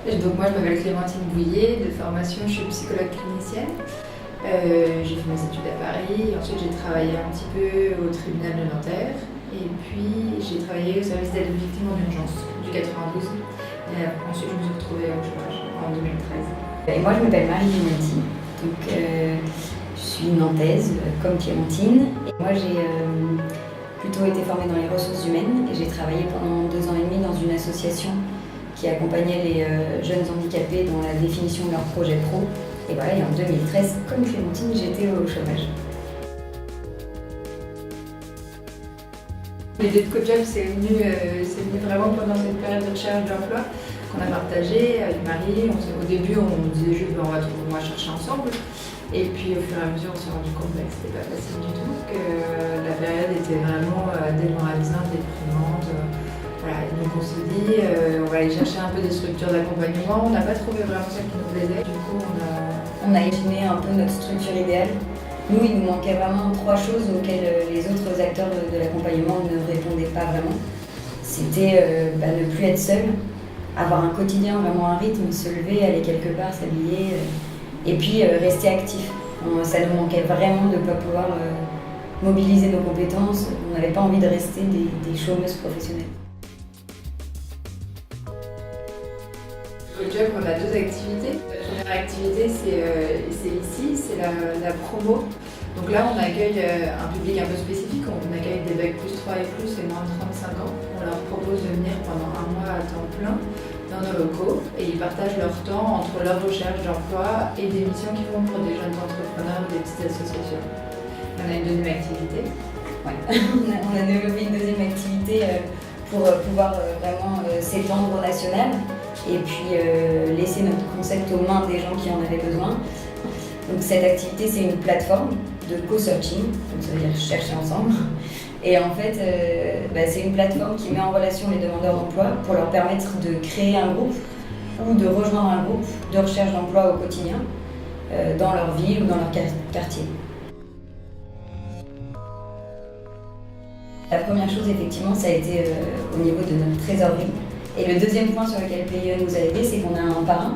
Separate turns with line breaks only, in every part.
Donc moi, je m'appelle Clémentine Bouillet, de formation, je suis psychologue clinicienne. J'ai fait mes études à Paris, ensuite j'ai travaillé un petit peu au tribunal de Nanterre, et puis j'ai travaillé au service d'aide aux victimes en urgence du 92. Et ensuite je me suis retrouvée au chômage en 2013.
Et moi je m'appelle Marie Dumonti, donc je suis nantaise comme Clémentine. Et moi j'ai plutôt été formée dans les ressources humaines et j'ai travaillé pendant 2 ans et demi dans une association qui accompagnait les jeunes handicapés dans la définition de leur projet pro. Et voilà, et en 2013, comme Clémentine, j'étais au chômage.
L'idée de CoJob, c'est venu vraiment pendant cette période de recherche d'emploi qu'on a partagée avec Marie. Au début, on disait juste on va chercher ensemble. Et puis au fur et à mesure, on s'est rendu compte que c'était pas facile du tout, que la période était vraiment démoralisante, déprimante. Voilà. Donc on s'est dit, on va aller chercher un peu des structures d'accompagnement. On n'a pas trouvé vraiment celle qui nous plaisait. Du coup,
on a imaginé un peu notre structure idéale. Nous, il nous manquait vraiment 3 choses auxquelles les autres acteurs de l'accompagnement ne répondaient pas vraiment. C'était ne plus être seul, avoir un quotidien, vraiment un rythme, se lever, aller quelque part, s'habiller, et puis rester actif. Ça nous manquait vraiment de ne pas pouvoir mobiliser nos compétences. On n'avait pas envie de rester des chômeuses professionnelles.
CoJob, on a 2 activités. La première activité, c'est ici, c'est la promo. Donc là, on accueille un public un peu spécifique. On accueille des bacs plus 3 et plus et moins de 35 ans. On leur propose de venir pendant 1 mois à temps plein dans nos locaux et ils partagent leur temps entre leur recherche d'emploi et des missions qu'ils font pour des jeunes entrepreneurs ou des petites associations. On a une deuxième activité.
Ouais. On a développé une deuxième activité pour pouvoir vraiment s'étendre au national et puis laisser notre concept aux mains des gens qui en avaient besoin. Donc cette activité, c'est une plateforme de co-searching, donc ça veut dire chercher ensemble. Et en fait, c'est une plateforme qui met en relation les demandeurs d'emploi pour leur permettre de créer un groupe ou de rejoindre un groupe de recherche d'emploi au quotidien dans leur ville ou dans leur quartier. La première chose, effectivement, ça a été au niveau de notre trésorerie. Et le deuxième point sur lequel PIE nous a aidés, c'est qu'on a un parrain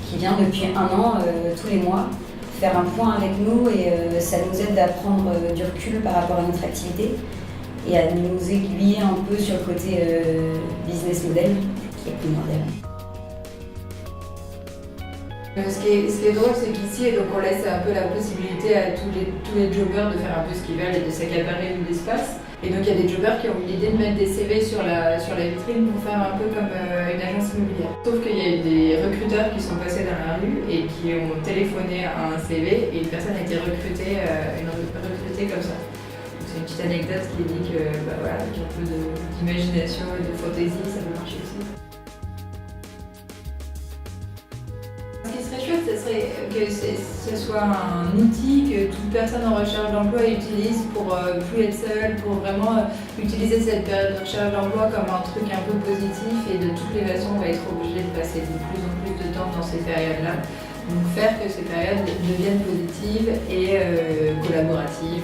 qui vient depuis 1 an, tous les mois, faire un point avec nous et ça nous aide à prendre du recul par rapport à notre activité et à nous aiguiller un peu sur le côté business model qui est primordial.
Ce qui est drôle, c'est qu'ici, donc on laisse un peu la possibilité à tous les jobbers de faire un peu ce qu'ils veulent et de s'accaparer de l'espace. Et donc il y a des jobbers qui ont eu l'idée de mettre des CV sur la vitrine pour faire un peu comme une agence immobilière. Sauf qu'il y a eu des recruteurs qui sont passés dans la rue et qui ont téléphoné à un CV et une personne a été recrutée comme ça. C'est une petite anecdote qui dit que avec un peu d'imagination et de fantaisie, ça peut marcher aussi. Ce qui serait chouette, ce serait que ce soit un outil que toute personne en recherche d'emploi utilise pour plus être seule, pour vraiment utiliser cette période de recherche d'emploi comme un truc un peu positif et de toutes les façons on va être obligé de passer de plus en plus de temps dans ces périodes-là. Donc faire que ces périodes deviennent positives et collaboratives